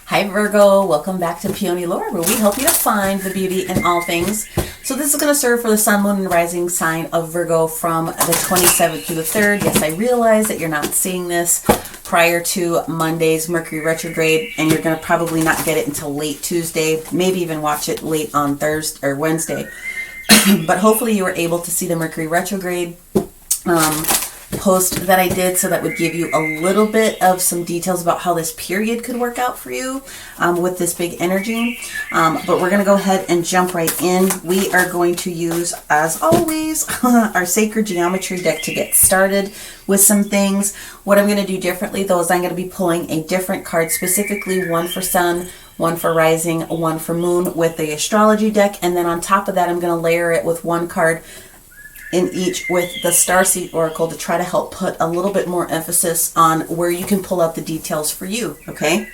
Hi Virgo, welcome back to Peony Lore, where we help you to find the beauty in all things. So this is going to serve for the sun, moon, and rising sign of Virgo from the 27th to the 3rd. Yes, I realize that you're not seeing this prior to Monday's Mercury retrograde, and you're going to probably not get it until late Tuesday, maybe even watch it late on Thursday or Wednesday. But hopefully you were able to see the Mercury retrograde post that I did, so that would give you a little bit of some details about how this period could work out for you with this big energy. But we're going to go ahead and jump right in. We are going to use, as always, our Sacred Geometry deck to get started with some things. What I'm going to do differently, though, is I'm going to be pulling a different card, specifically one for sun, one for rising, one for moon with the Astrology deck. And then on top of that, I'm going to layer it with one card in each with the Starseed Oracle to try to help put a little bit more emphasis on where you can pull out the details for you, okay?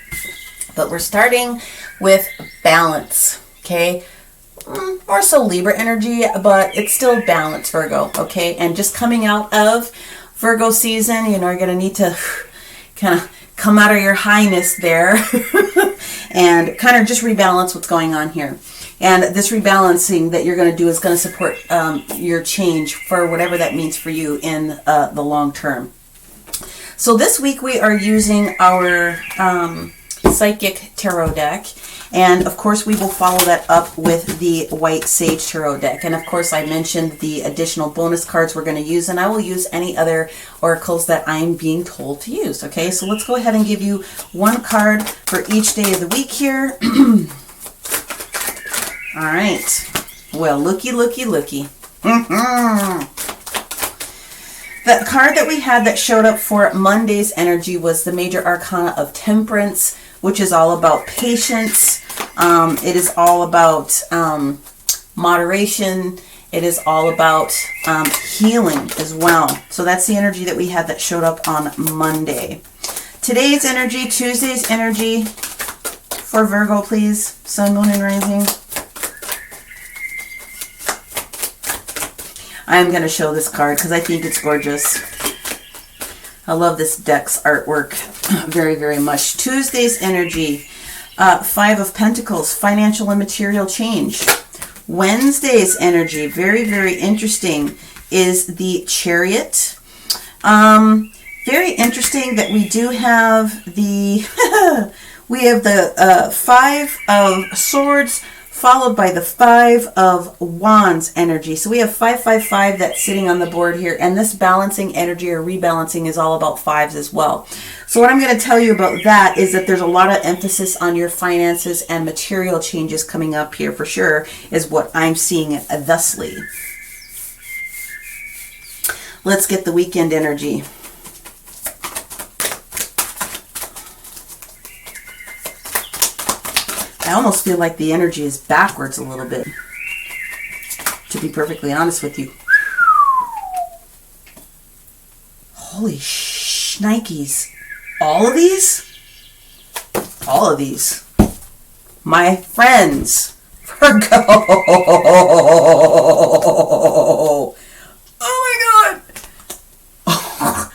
But we're starting with balance, okay? More so Libra energy, but it's still balance, Virgo, okay? And just coming out of Virgo season, you know, you're going to need to kind of come out of your highness there and kind of just rebalance what's going on here. And this rebalancing that you're going to do is going to support your change for whatever that means for you in the long term. So this week we are using our Psychic Tarot deck. And of course we will follow that up with the White Sage Tarot deck. And of course I mentioned the additional bonus cards we're going to use. And I will use any other oracles that I'm being told to use. Okay, so let's go ahead and give you one card for each day of the week here. All right. Well, looky. The card that we had that showed up for Monday's energy was the Major Arcana of Temperance, which is all about patience. It is all about moderation. It is all about healing as well. So that's the energy that we had that showed up on Monday. Today's energy, Tuesday's energy for Virgo, please. Sun, moon, and rising. I'm going to show this card because I think it's gorgeous. I love this deck's artwork very, very much. Tuesday's energy, Five of Pentacles, financial and material change. Wednesday's energy, very, very interesting, is the Chariot. Very interesting that we do have the we have the Five of Swords followed by the Five of Wands energy. So we have 555 that's sitting on the board here, and this balancing energy or rebalancing is all about fives as well. So what I'm going to tell you about that is that there's a lot of emphasis on your finances and material changes coming up here for sure, is what I'm seeing thusly. Let's get the weekend energy. I almost feel like the energy is backwards a little bit, to be perfectly honest with you. Holy shnikes. All of these? All of these. My friends. Virgo. Oh my God.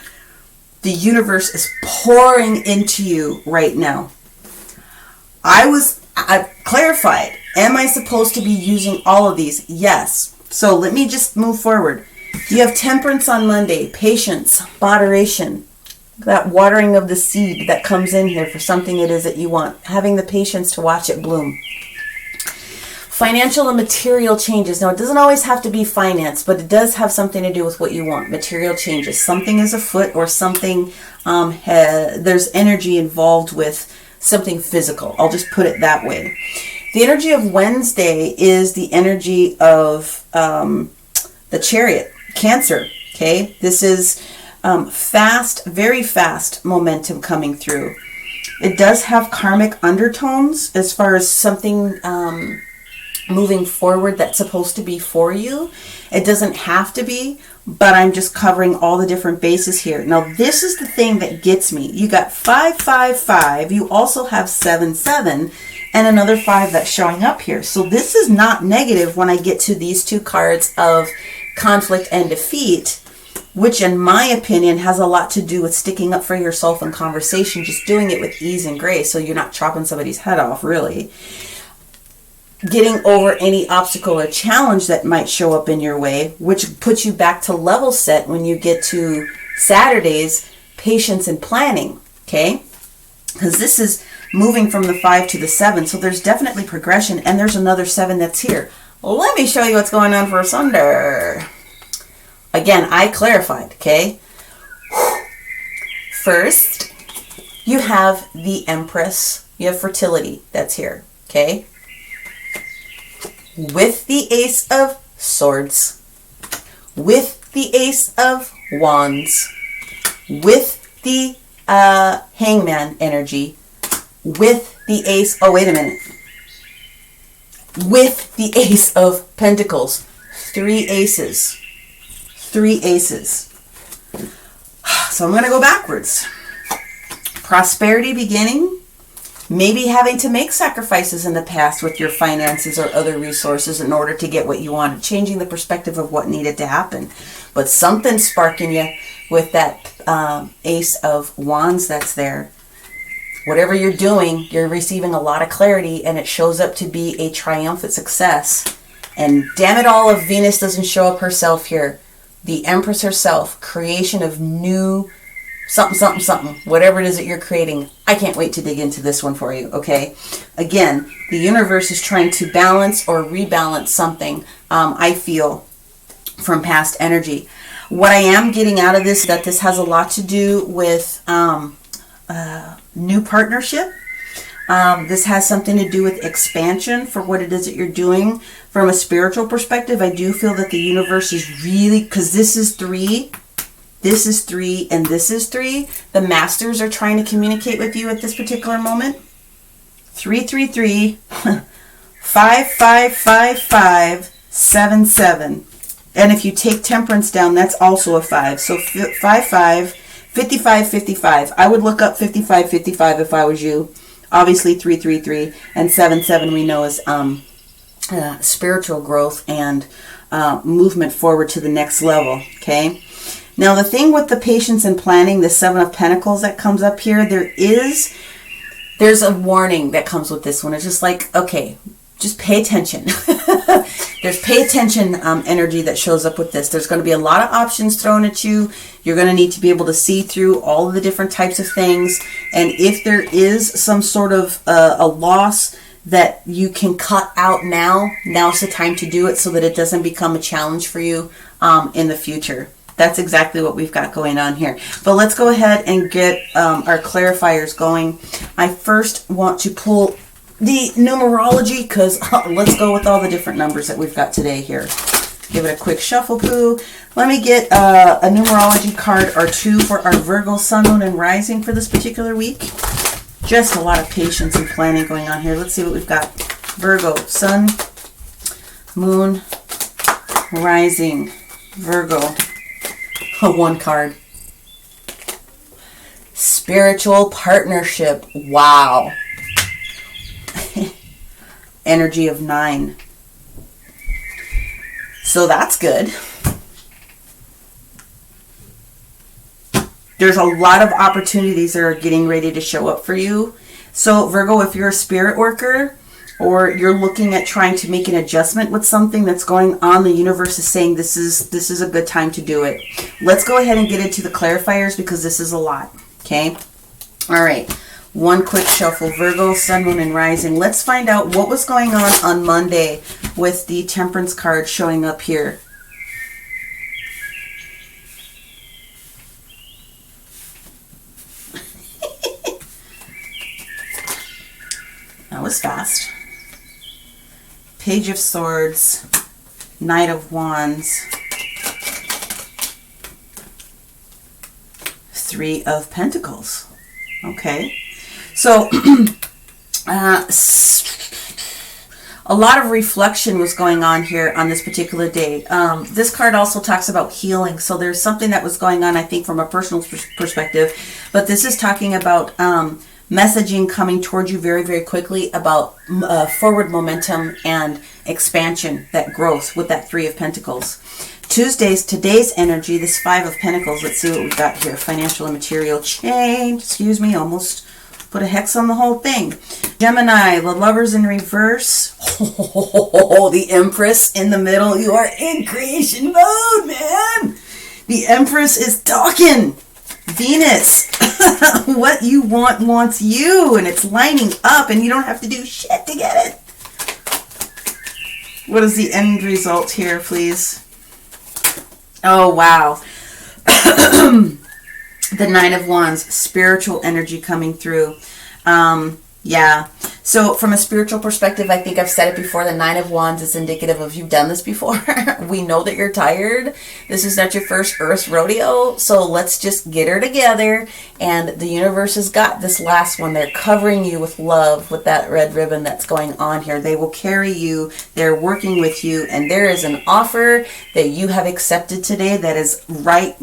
The universe is pouring into you right now. I clarified, am I supposed to be using all of these? Yes. So let me just move forward. You have temperance on Monday, patience, moderation, that watering of the seed that comes in here for something it is that you want, having the patience to watch it bloom. Financial and material changes. Now, it doesn't always have to be finance, but it does have something to do with what you want. Material changes. Something is afoot, or something, there's energy involved with something physical. I'll just put it that way. The energy of Wednesday is the energy of the Chariot, Cancer. Okay, this is fast, very fast momentum coming through. It does have karmic undertones as far as something moving forward that's supposed to be for you. It doesn't have to be, but I'm just covering all the different bases here. Now, this is the thing that gets me. You got 555. You also have 77 and another 5 that's showing up here. So this is not negative when I get to these two cards of conflict and defeat. which in my opinion has a lot to do with sticking up for yourself in conversation, just doing it with ease and grace so you're not chopping somebody's head off, really. Getting over any obstacle or challenge that might show up in your way, which puts you back to level set when you get to Saturday's patience and planning, okay? Because this is moving from the 5 to the 7, so there's definitely progression, and there's another 7 that's here. Let me show you what's going on for Sunday. Again, I clarified, okay? First, you have the Empress. You have fertility that's here, okay? With the Ace of Swords. With the Ace of Wands. With the Hangman energy. With the Ace... Oh, wait a minute. With the Ace of Pentacles. 3 aces. 3 aces. So I'm going to go backwards. Prosperity beginning. Maybe having to make sacrifices in the past with your finances or other resources in order to get what you wanted. Changing the perspective of what needed to happen. But something's sparking you with that Ace of Wands that's there. Whatever you're doing, you're receiving a lot of clarity, and it shows up to be a triumphant success. And damn it all if Venus doesn't show up herself here. The Empress herself, creation of new something, whatever it is that you're creating. I can't wait to dig into this one for you, okay? Again, the universe is trying to balance or rebalance something, I feel, from past energy. What I am getting out of this, that this has a lot to do with new partnership. This has something to do with expansion for what it is that you're doing. From a spiritual perspective, I do feel that the universe is really, because this is 3, this is 3, and this is 3. The masters are trying to communicate with you at this particular moment. 3, 3, 3, 5, 5, 5, 5, 7, 7. And if you take temperance down, that's also a 5. So 5, 5, 55, 55. I would look up 55, 55 if I was you. Obviously 3, 3, 3. And 7, 7 we know is spiritual growth and movement forward to the next level. Okay. Now the thing with the patience and planning, the 7 of Pentacles that comes up here, there's a warning that comes with this one. It's just like, okay, just pay attention. There's pay attention energy that shows up with this. There's going to be a lot of options thrown at you. You're going to need to be able to see through all of the different types of things. And if there is some sort of a loss that you can cut out now's the time to do it so that it doesn't become a challenge for you in the future. That's exactly what we've got going on here. But let's go ahead and get our clarifiers going. I first want to pull the numerology, because let's go with all the different numbers that we've got today here. Give it a quick shuffle poo. Let me get a numerology card or 2 for our Virgo, Sun, Moon, and Rising for this particular week. Just a lot of patience and planning going on here. Let's see what we've got. Virgo, Sun, Moon, Rising, Virgo. 1 card. Spiritual partnership. Wow. Energy of 9. So that's good. There's a lot of opportunities that are getting ready to show up for you. So Virgo, if you're a spirit worker or you're looking at trying to make an adjustment with something that's going on, the universe is saying this is a good time to do it. Let's go ahead and get into the clarifiers because this is a lot. Okay? All right. 1 quick shuffle. Virgo, Sun, Moon, and Rising. Let's find out what was going on Monday with the Temperance card showing up here. That was fast. Page of Swords, Knight of Wands, 3 of Pentacles. Okay. So, a lot of reflection was going on here on this particular day. This card also talks about healing. So there's something that was going on, I think, from a personal perspective. But this is talking about messaging coming towards you very, very quickly about forward momentum and expansion, that growth with that 3 of Pentacles. Today's energy, this Five of Pentacles. Let's see what we've got here. Financial and material change. Excuse me, almost put a hex on the whole thing. Gemini, the Lovers in reverse. Oh, the Empress in the middle. You are in creation mode, man. The Empress is talking. Venus, what you want wants you, and it's lining up, and you don't have to do shit to get it. What is the end result here, please? Oh, wow. The Nine of Wands, spiritual energy coming through. Yeah. So from a spiritual perspective, I think I've said it before, the Nine of Wands is indicative of you've done this before. We know that you're tired. This is not your first Earth rodeo. So let's just get her together. And the universe has got this last one. They're covering you with love, with that red ribbon that's going on here. They will carry you. They're working with you. And there is an offer that you have accepted today that is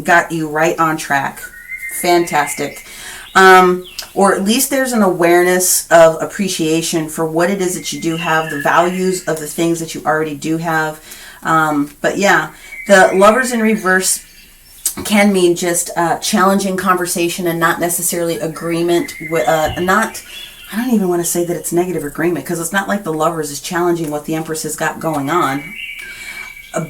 got you right on track. Fantastic. Or at least there's an awareness of appreciation for what it is that you do have, the values of the things that you already do have. But yeah, the Lovers in reverse can mean just challenging conversation and not necessarily agreement with, I don't even want to say that it's negative agreement, because it's not like the Lovers is challenging what the Empress has got going on.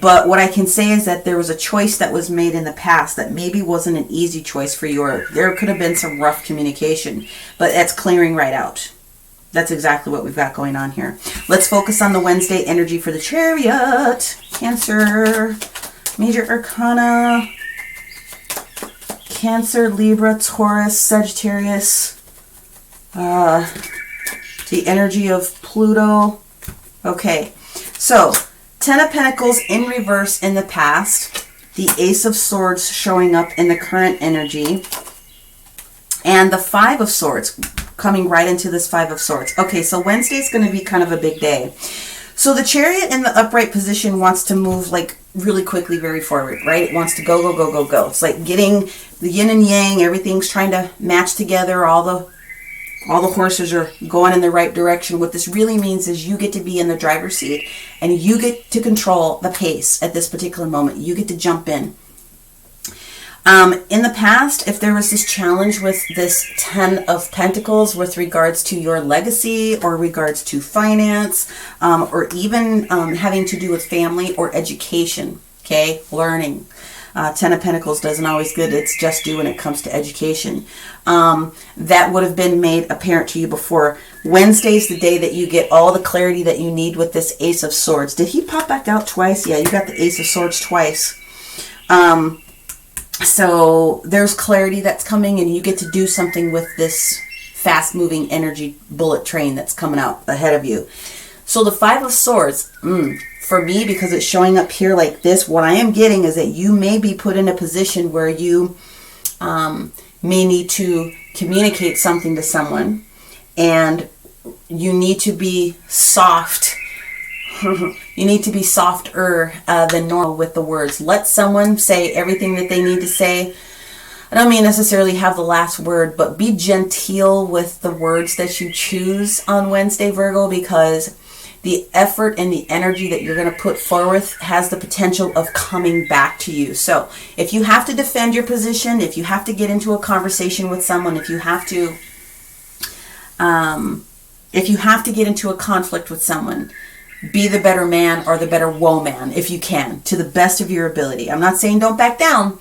But what I can say is that there was a choice that was made in the past that maybe wasn't an easy choice for you, or there could have been some rough communication, but that's clearing right out. That's exactly what we've got going on here. Let's focus on the Wednesday energy for the Chariot. Cancer, Major Arcana, Cancer, Libra, Taurus, Sagittarius, the energy of Pluto. Okay, so Ten of Pentacles in reverse in the past, the Ace of Swords showing up in the current energy, and the Five of Swords coming right into this Five of Swords. Okay, so Wednesday's going to be kind of a big day. So the Chariot in the upright position wants to move like really quickly, very forward, right? It wants to go, go, go, go, go. It's like getting the yin and yang, everything's trying to match together, all the horses are going in the right direction. What this really means is you get to be in the driver's seat and you get to control the pace at this particular moment. You get to jump in. In the past, if there was this challenge with this Ten of Pentacles with regards to your legacy or regards to finance, or even having to do with family or education, okay, learning. Ten of Pentacles doesn't always good. It's just due when it comes to education. That would have been made apparent to you before. Wednesday's the day that you get all the clarity that you need with this Ace of Swords. Did he pop back out twice? Yeah, you got the Ace of Swords twice. So there's clarity that's coming, and you get to do something with this fast-moving energy bullet train that's coming out ahead of you. So the Five of Swords, for me, because it's showing up here like this, what I am getting is that you may be put in a position where you may need to communicate something to someone, and you need to be soft. You need to be softer than normal with the words. Let someone say everything that they need to say. I don't mean necessarily have the last word, but be genteel with the words that you choose on Wednesday, Virgo, because the effort and the energy that you're going to put forth has the potential of coming back to you. So if you have to defend your position, if you have to get into a conversation with someone, if you have to get into a conflict with someone, be the better man or the better woman if you can, to the best of your ability. I'm not saying don't back down,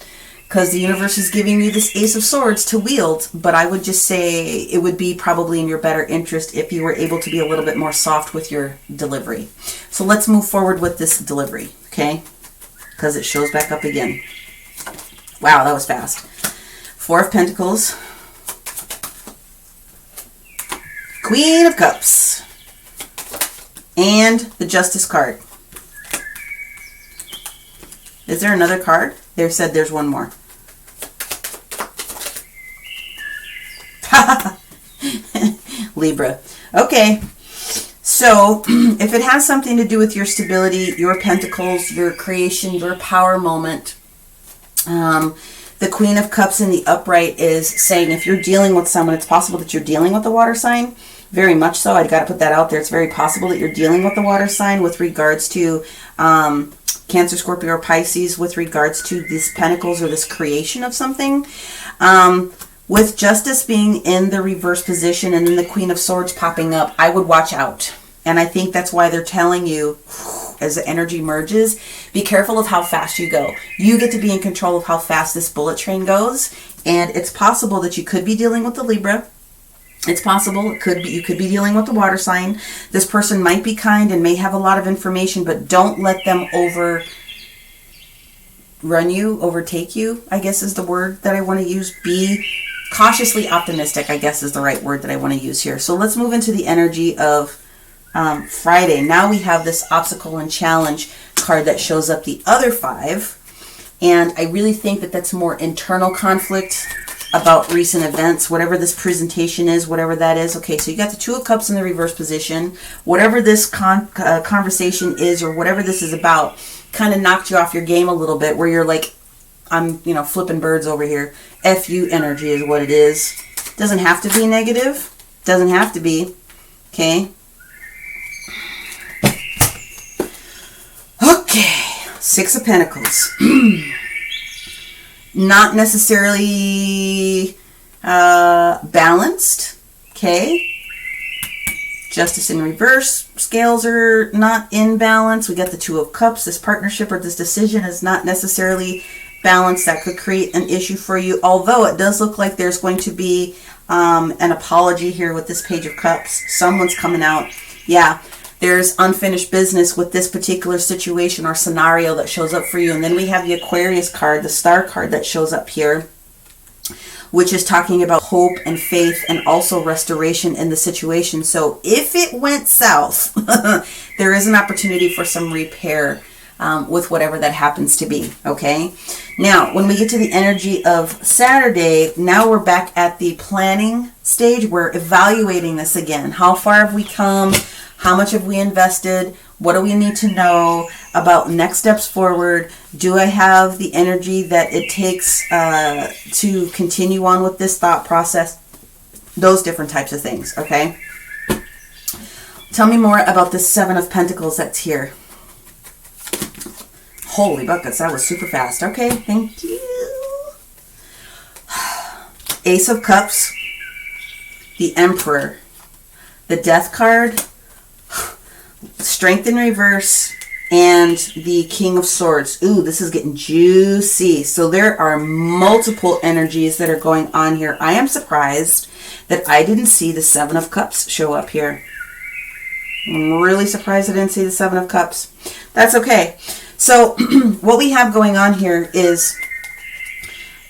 because the universe is giving you this Ace of Swords to wield, but I would just say it would be probably in your better interest if you were able to be a little bit more soft with your delivery. So let's move forward with this delivery, okay? Because it shows back up again. Wow, that was fast. Four of Pentacles. Queen of Cups. And the Justice card. Is there another card? They said there's one more. Libra. Okay. So if it has something to do with your stability, your pentacles, your creation, your power moment, the Queen of Cups in the upright is saying if you're dealing with someone, it's possible that you're dealing with a water sign, Very much so. I've got to put that out there. It's very possible that you're dealing with the water sign with regards to Cancer, Scorpio, or Pisces with regards to these pentacles or this creation of something. With Justice being in the reverse position and then the Queen of Swords popping up, I would watch out. And I think that's why they're telling you, as the energy merges, be careful of how fast you go. You get to be in control of how fast this bullet train goes. And it's possible that you could be dealing with the Libra. It's possible you could be dealing with the water sign. This person might be kind and may have a lot of information, but don't let them overtake you, I guess is the word that I want to use. Be cautiously optimistic, I guess is the right word that I want to use here. So let's move into the energy of Friday. Now we have this obstacle and challenge card that shows up the other 5. And I really think that that's more internal conflict about recent events, whatever this presentation is, whatever that is. Okay, so you got the Two of Cups in the reverse position. Whatever this conversation is or whatever this is about kind of knocked you off your game a little bit, where you're like, I'm, flipping birds over here. FU energy is what it is. Doesn't have to be negative. Doesn't have to be. Okay. Okay. 6 of Pentacles. Not necessarily balanced. Okay. Justice in reverse. Scales are not in balance. We got the Two of Cups. This partnership or this decision is not necessarily balanced. That could create an issue for you. Although it does look like there's going to be an apology here with this Page of Cups. Someone's coming out. Yeah. There's unfinished business with this particular situation or scenario that shows up for you. And then we have the Aquarius card, the Star card that shows up here, which is talking about hope and faith and also restoration in the situation. So if it went south, there is an opportunity for some repair with whatever that happens to be. Okay. Now, when we get to the energy of Saturday, now we're back at the planning stage. We're evaluating this again. How far have we come? How much have we invested? What do we need to know about next steps forward? Do I have the energy that it takes to continue on with this thought process? Those different types of things, okay? Tell me more about this 7 of Pentacles that's here. Holy buckets, that was super fast. Okay, thank you. Ace of Cups, the Emperor, the Death card, Strength in reverse, and the King of Swords. Ooh, this is getting juicy. So there are multiple energies that are going on here. I am surprised that I didn't see the 7 of Cups show up here. I'm really surprised I didn't see the 7 of Cups. That's okay. So what we have going on here is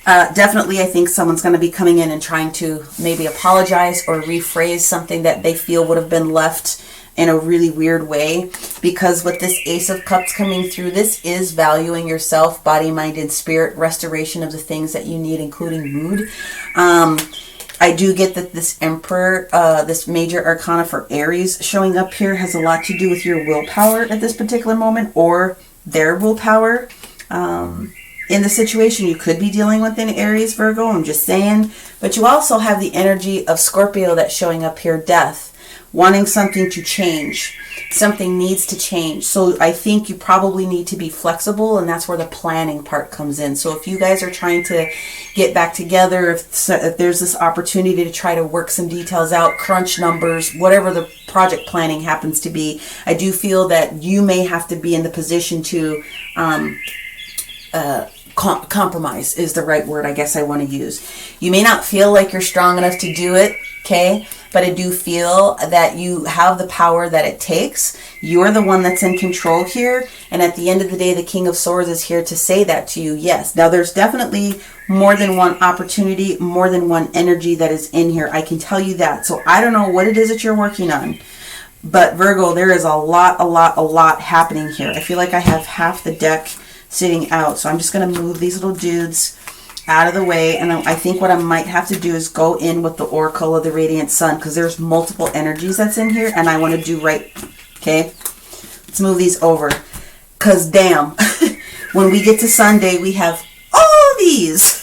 definitely I think someone's going to be coming in and trying to maybe apologize or rephrase something that they feel would have been left in a really weird way, because with this Ace of Cups coming through, this is valuing yourself, body, mind, and spirit, restoration of the things that you need, including mood. I do get that this Emperor, this major arcana for Aries showing up here has a lot to do with your willpower at this particular moment, or their willpower. In the situation, you could be dealing with an Aries, Virgo, I'm just saying. But you also have the energy of Scorpio that's showing up here, Death. Wanting something to change. Something needs to change. So I think you probably need to be flexible, and that's where the planning part comes in. So if you guys are trying to get back together, if there's this opportunity to try to work some details out, crunch numbers, whatever the project planning happens to be, I do feel that you may have to be in the position to compromise is the right word I guess I want to use. You may not feel like you're strong enough to do it, okay? But I do feel that you have the power that it takes. You're the one that's in control here. And at the end of the day, the King of Swords is here to say that to you. Yes. Now, there's definitely more than one opportunity, more than one energy that is in here. I can tell you that. So I don't know what it is that you're working on. But Virgo, there is a lot happening here. I feel like I have half the deck sitting out. So I'm just going to move these little dudes out of the way, and I think what I might have to do is go in with the Oracle of the Radiant Sun, because there's multiple energies that's in here, and I want to do right. Okay, let's move these over, because damn, when we get to Sunday, we have all these.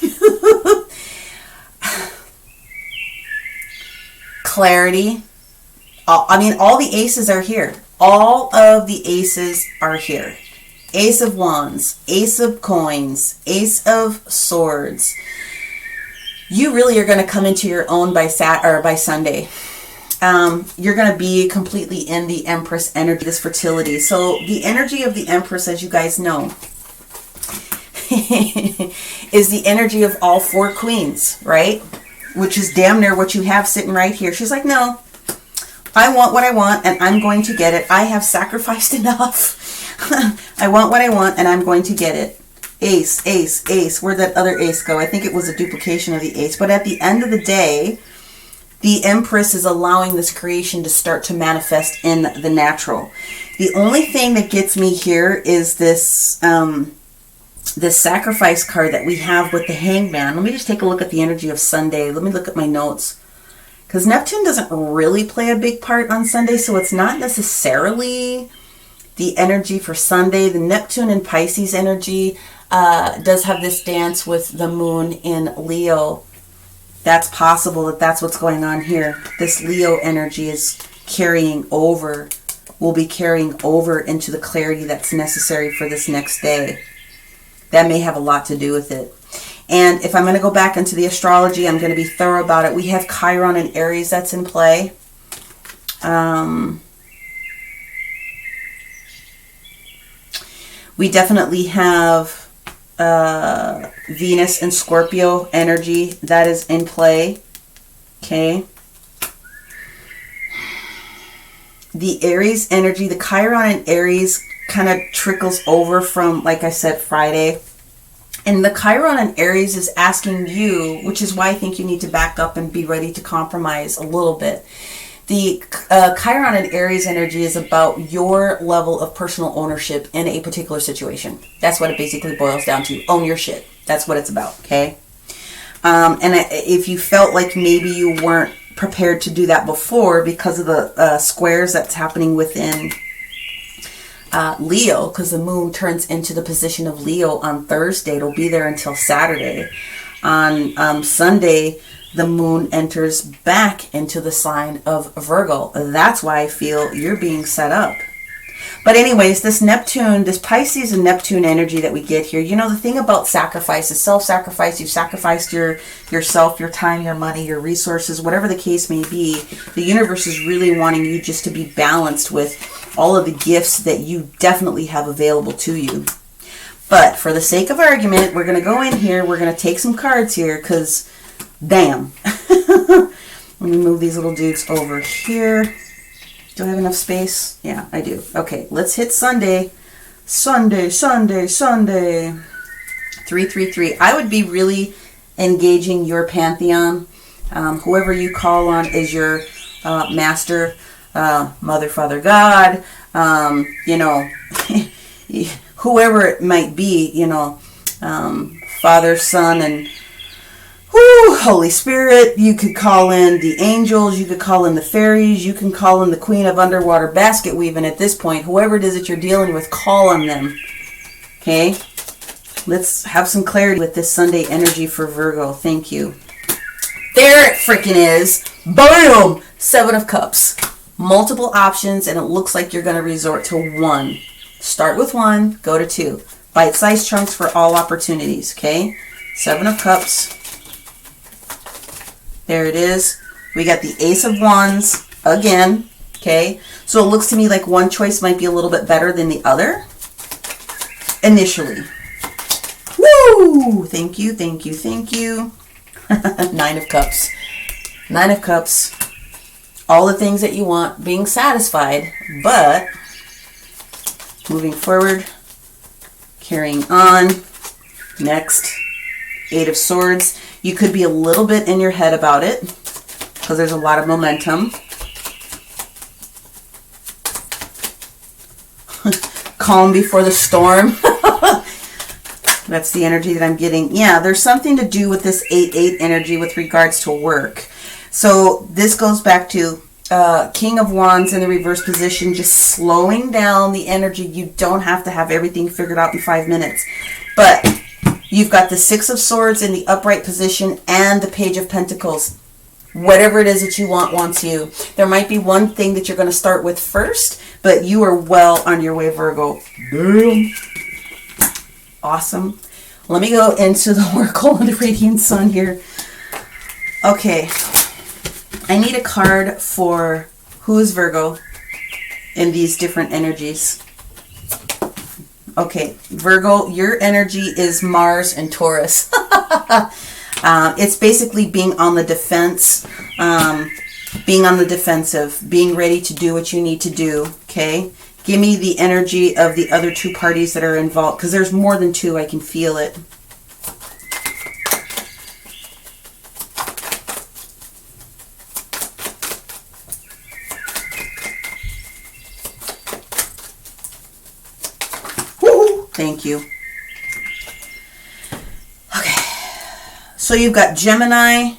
Clarity, I mean, all the aces are here. All of the aces are here. Ace of Wands, Ace of Coins, Ace of Swords. You really are going to come into your own by Sunday. You're going to be completely in the Empress energy, this fertility. So the energy of the Empress, as you guys know, is the energy of all four queens, right? Which is damn near what you have sitting right here. She's like, no, I want what I want and I'm going to get it. I have sacrificed enough. I want what I want and I'm going to get it. Ace, ace, ace. Where'd that other ace go? I think it was a duplication of the ace. But at the end of the day, the Empress is allowing this creation to start to manifest in the natural. The only thing that gets me here is this this sacrifice card that we have with the Hangman. Let me just take a look at the energy of Sunday. Let me look at my notes. Because Neptune doesn't really play a big part on Sunday, so it's not necessarily the energy for Sunday. The Neptune and Pisces energy does have this dance with the moon in Leo. That's possible that that's what's going on here. This Leo energy is carrying over, will be carrying over into the clarity that's necessary for this next day. That may have a lot to do with it. And if I'm going to go back into the astrology, I'm going to be thorough about it. We have Chiron and Aries that's in play. We definitely have Venus and Scorpio energy that is in play. Okay. The Aries energy, the Chiron and Aries kind of trickles over from, like I said, Friday. And the Chiron and Aries is asking you, which is why I think you need to back up and be ready to compromise a little bit. The Chiron and Aries energy is about your level of personal ownership in a particular situation. That's what it basically boils down to. Own your shit. That's what it's about, okay? If you felt like maybe you weren't prepared to do that before because of the squares that's happening within Leo, because the moon turns into the position of Leo on Thursday. It'll be there until Saturday. On Sunday, the moon enters back into the sign of Virgo. That's why I feel you're being set up. But anyways, this Neptune, this Pisces and Neptune energy that we get here, you know, the thing about sacrifice is self-sacrifice. You've sacrificed yourself, your time, your money, your resources, whatever the case may be. The universe is really wanting you just to be balanced with all of the gifts that you definitely have available to you. But for the sake of argument, we're going to go in here. We're going to take some cards here because, damn. Let me move these little dudes over here. Do I have enough space? Yeah, I do. Okay, let's hit Sunday. Sunday, Sunday, Sunday. 333. I would be really engaging your pantheon. Whoever you call on is your master, mother, father, God. You know, whoever it might be, you know, Father, Son, and Holy Spirit. You could call in the angels, you could call in the fairies, you can call in the queen of underwater basket weaving at this point. Whoever it is that you're dealing with, call on them. Okay? Let's have some clarity with this Sunday energy for Virgo. Thank you. There it freaking is. Boom! 7 of Cups. Multiple options, and it looks like you're going to resort to one. Start with 1, go to 2. Bite-sized chunks for all opportunities. Okay? 7 of Cups. There it is. We got the Ace of Wands again. Okay. So it looks to me like one choice might be a little bit better than the other initially. Woo! Thank you, thank you, thank you. 9 of Cups. 9 of Cups. All the things that you want being satisfied, but moving forward, carrying on. Next, 8 of Swords. You could be a little bit in your head about it because there's a lot of momentum. Calm before the storm. That's the energy that I'm getting. Yeah, there's something to do with this 8-8 energy with regards to work. So this goes back to King of Wands in the reverse position, just slowing down the energy. You don't have to have everything figured out in 5 minutes. But you've got the 6 of Swords in the upright position and the Page of Pentacles. Whatever it is that you want wants you. There might be one thing that you're going to start with first, but you are well on your way, Virgo. Damn. Awesome. Let me go into the Oracle of the Radiant Sun here. Okay. I need a card for who is Virgo in these different energies. Okay, Virgo, your energy is Mars and Taurus. It's basically being on the defense, being on the defensive, being ready to do what you need to do, okay? Give me the energy of the other two parties that are involved, because there's more than two. I can feel it. Woo! Thank you. Okay. So you've got Gemini,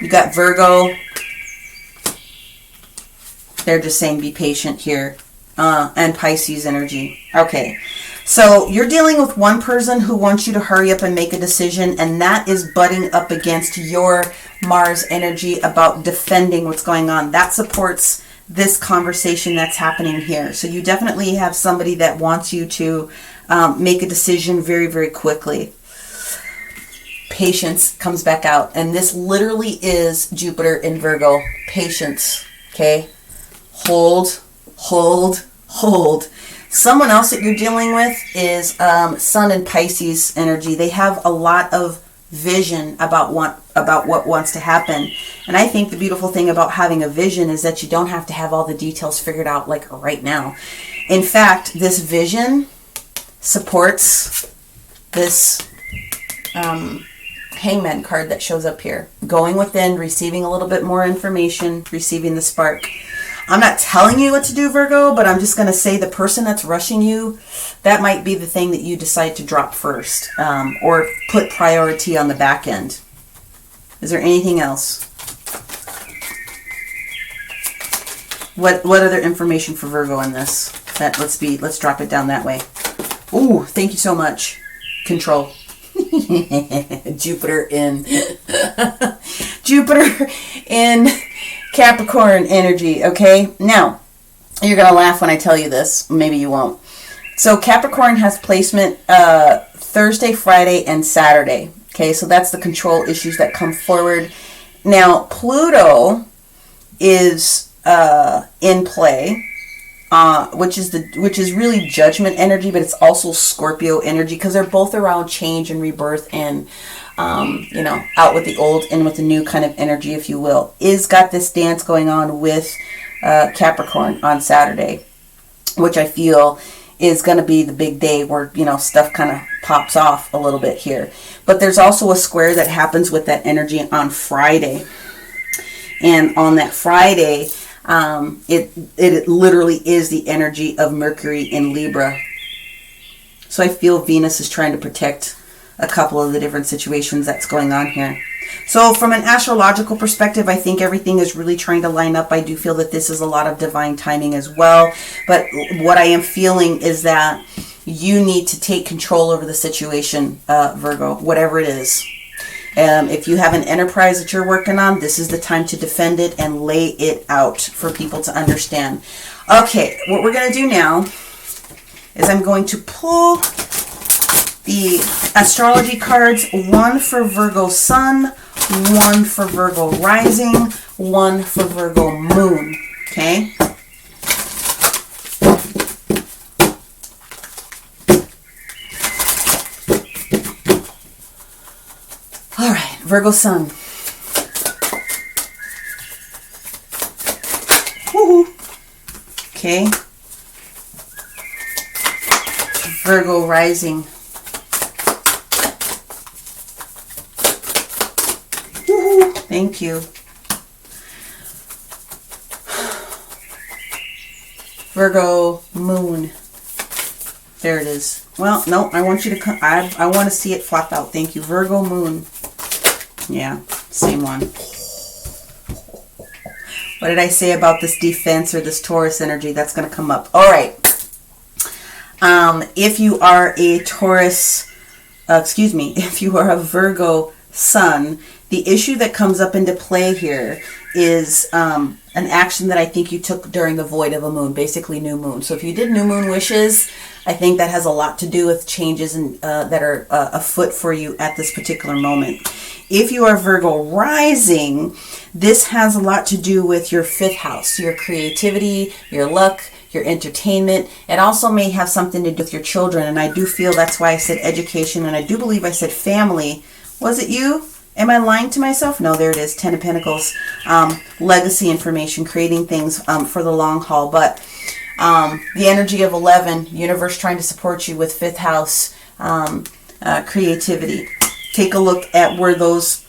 you got Virgo. They're just saying be patient here. And Pisces energy. Okay. So you're dealing with one person who wants you to hurry up and make a decision, and that is butting up against your Mars energy about defending what's going on. That supports this conversation that's happening here. So you definitely have somebody that wants you to make a decision very, very quickly. Patience comes back out, and this literally is Jupiter in Virgo. Patience. Okay. Hold. Someone else that you're dealing with is Sun and Pisces energy. They have a lot of vision about what wants to happen. And I think the beautiful thing about having a vision is that you don't have to have all the details figured out like right now. In fact, this vision supports this Hangman card that shows up here. Going within, receiving a little bit more information, receiving the spark. I'm not telling you what to do, Virgo, but I'm just going to say the person that's rushing you, that might be the thing that you decide to drop first, or put priority on the back end. Is there anything else? What other information for Virgo in this? Let's drop it down that way. Ooh, thank you so much. Control. Jupiter in Capricorn energy, okay? Now, you're going to laugh when I tell you this. Maybe you won't. So Capricorn has placement Thursday, Friday, and Saturday. Okay, so that's the control issues that come forward. Now, Pluto is in play, which is really judgment energy, but it's also Scorpio energy, because they're both around change and rebirth and out with the old, in with the new kind of energy, if you will. Is got this dance going on with Capricorn on Saturday, which I feel is going to be the big day where, stuff kind of pops off a little bit here. But there's also a square that happens with that energy on Friday. And on that Friday, it literally is the energy of Mercury in Libra. So I feel Venus is trying to protect a couple of the different situations that's going on here. So from an astrological perspective, I think everything is really trying to line up. I do feel that this is a lot of divine timing as well. But what I am feeling is that you need to take control over the situation, Virgo, whatever it is. If you have an enterprise that you're working on, this is the time to defend it and lay it out for people to understand. Okay, what we're going to do now is I'm going to pull the astrology cards, one for Virgo Sun, one for Virgo Rising, one for Virgo Moon. Okay? All right, Virgo Sun. Woohoo! Okay. Virgo Rising. Woohoo! Thank you. Virgo Moon. There it is. Well, no, I want you to come. I want to see it flop out. Thank you. Virgo Moon. Yeah, same one. What did I say about this defense or this Taurus energy? That's going to come up. All right. If you are a Taurus, if you are a Virgo Sun, The issue that comes up into play here is an action that I think you took during the void of a moon, basically new moon. So if you did new moon wishes, I think that has a lot to do with changes that are afoot for you at this particular moment. If you are Virgo rising, this has a lot to do with your 5th house, your creativity, your luck, your entertainment. It also may have something to do with your children, and I do feel that's why I said education, and I do believe I said family. Was it you? Am I lying to myself? No, there it is, 10 of Pentacles. Legacy information, creating things for the long haul. But the energy of 11, universe trying to support you with 5th house creativity. Take a look at where those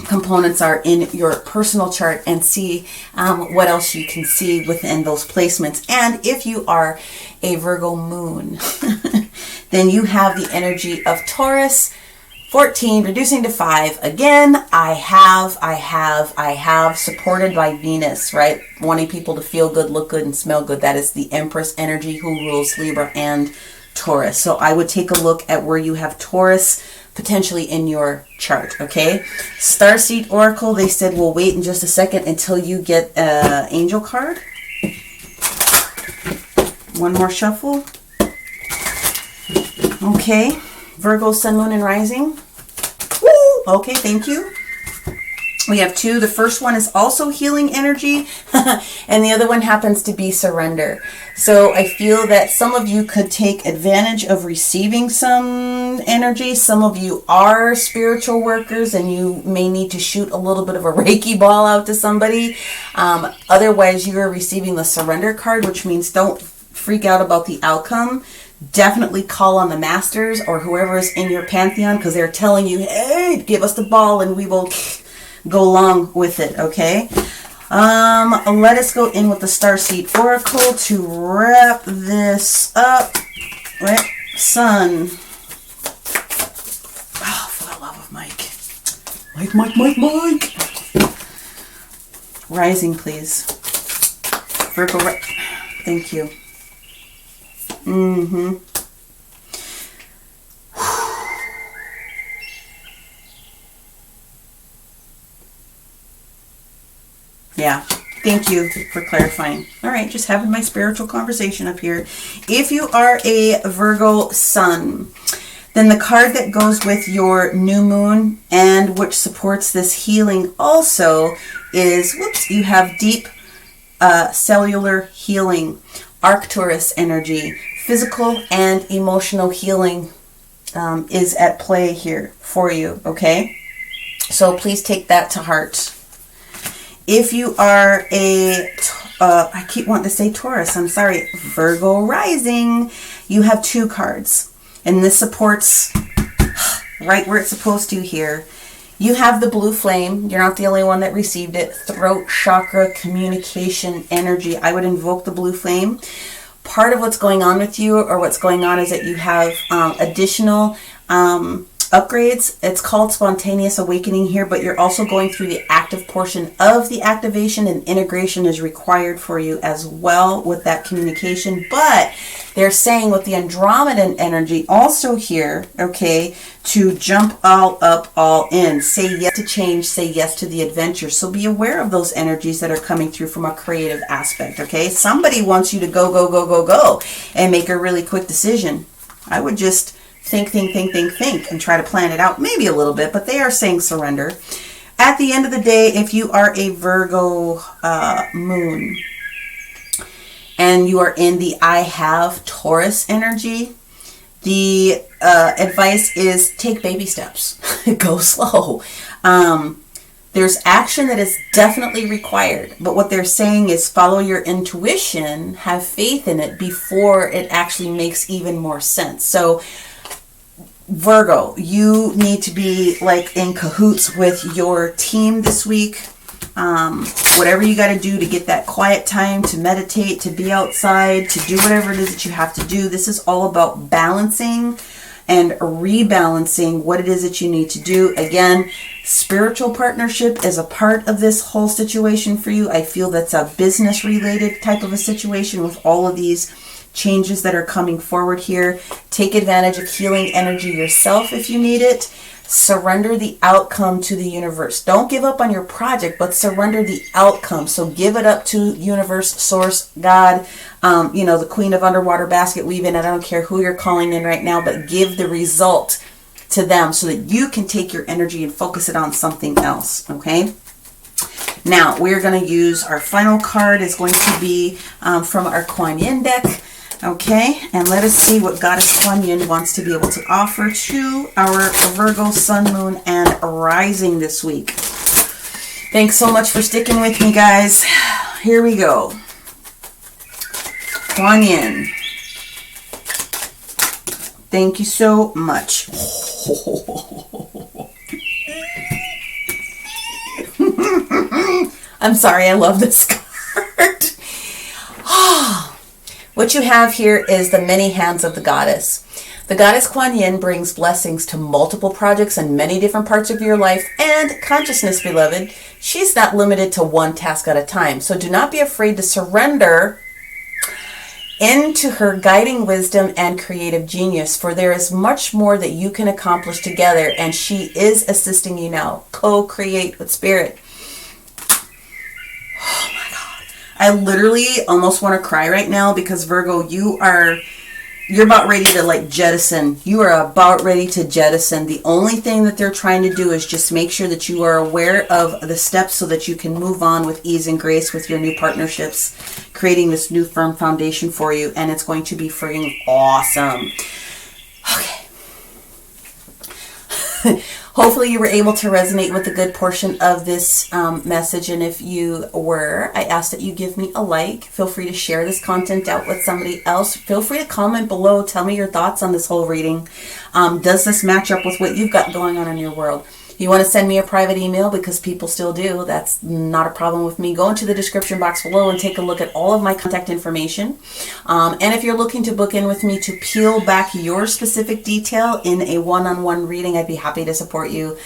components are in your personal chart and see what else you can see within those placements. And if you are a Virgo moon, then you have the energy of Taurus, 14, reducing to 5. Again, I have, supported by Venus, right? Wanting people to feel good, look good, and smell good. That is the Empress energy who rules Libra and Taurus. So I would take a look at where you have Taurus potentially in your chart, okay? Starseed Oracle, they said we'll wait in just a second until you get an angel card. One more shuffle. Okay. Virgo, Sun, Moon, and Rising. Woo! Okay, thank you. We have 2. The first one is also healing energy, and the other one happens to be surrender. So I feel that some of you could take advantage of receiving some energy. Some of you are spiritual workers, and you may need to shoot a little bit of a Reiki ball out to somebody. Otherwise, you are receiving the surrender card, which means don't freak out about the outcome. Definitely call on the masters or whoever is in your pantheon, because they're telling you, hey, give us the ball and we will go along with it, okay? Let us go in with the Starseed Oracle to wrap this up. Right? Sun. Oh, for the love of Mike. Mike. Rising, please. Virgo, thank you. Yeah, thank you for clarifying. All right, just having my spiritual conversation up here. If you are a Virgo sun, then the card that goes with your new moon and which supports this healing also is, you have deep cellular healing, Arcturus energy. Physical and emotional healing is at play here for you, okay? So please take that to heart. If you are I keep wanting to say Taurus, I'm sorry, Virgo rising, you have 2 cards. And this supports right where it's supposed to here. You have the blue flame. You're not the only one that received it. Throat chakra, communication, energy. I would invoke the blue flame. Part of what's going on with you, or what's going on, is that you have additional upgrades. It's called spontaneous awakening here, but you're also going through the active portion of the activation, and integration is required for you as well with that communication. But they're saying with the Andromedan energy also here, okay, to jump all up, all in. Say yes to change, say yes to the adventure. So be aware of those energies that are coming through from a creative aspect, okay? Somebody wants you to go, and make a really quick decision. I would just think, and try to plan it out, maybe a little bit, but they are saying surrender. At the end of the day, if you are a Virgo moon, and you are in the I have Taurus energy, the advice is take baby steps. Go slow. There's action that is definitely required, but what they're saying is follow your intuition, have faith in it before it actually makes even more sense. So Virgo, you need to be like in cahoots with your team this week. Whatever you got to do to get that quiet time, to meditate, to be outside, to do whatever it is that you have to do. This is all about balancing and rebalancing what it is that you need to do. Again, spiritual partnership is a part of this whole situation for you. I feel that's a business related type of a situation with all of these changes that are coming forward here. Take advantage of healing energy yourself if you need it. Surrender the outcome to the universe. Don't give up on your project, but surrender the outcome. So give it up to universe, source, God, the queen of underwater basket weaving. I don't care who you're calling in right now, but give the result to them so that you can take your energy and focus it on something else. Okay. Now we're going to use our final card is going to be from our Kuan Yin deck. Okay, and let us see what Goddess Kuan Yin wants to be able to offer to our Virgo Sun, Moon, and Rising this week. Thanks so much for sticking with me, guys. Here we go. Kuan Yin. Thank you so much. I'm sorry, I love this card. What you have here is the many hands of the goddess. The goddess Kuan Yin brings blessings to multiple projects and many different parts of your life and consciousness, beloved. She's not limited to one task at a time. So do not be afraid to surrender into her guiding wisdom and creative genius, for there is much more that you can accomplish together, and she is assisting you now. Co-create with spirit. Oh my God. I literally almost want to cry right now because Virgo, you're about ready to jettison. You are about ready to jettison. The only thing that they're trying to do is just make sure that you are aware of the steps so that you can move on with ease and grace with your new partnerships, creating this new firm foundation for you. And it's going to be friggin' awesome. Okay. Hopefully you were able to resonate with a good portion of this message. And if you were, I ask that you give me a like. Feel free to share this content out with somebody else. Feel free to comment below. Tell me your thoughts on this whole reading. Does this match up with what you've got going on in your world? You want to send me a private email, because people still do. That's not a problem with me. Go into the description box below and take a look at all of my contact information. And if you're looking to book in with me to peel back your specific detail in a one-on-one reading, I'd be happy to support you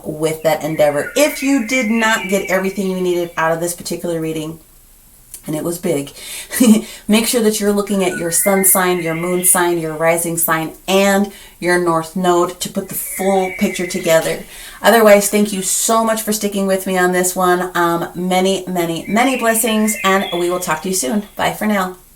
with that endeavor. If you did not get everything you needed out of this particular reading, and it was big, make sure that you're looking at your sun sign, your moon sign, your rising sign, and your north node to put the full picture together. Otherwise, thank you so much for sticking with me on this one. Many, many, many blessings, and we will talk to you soon. Bye for now.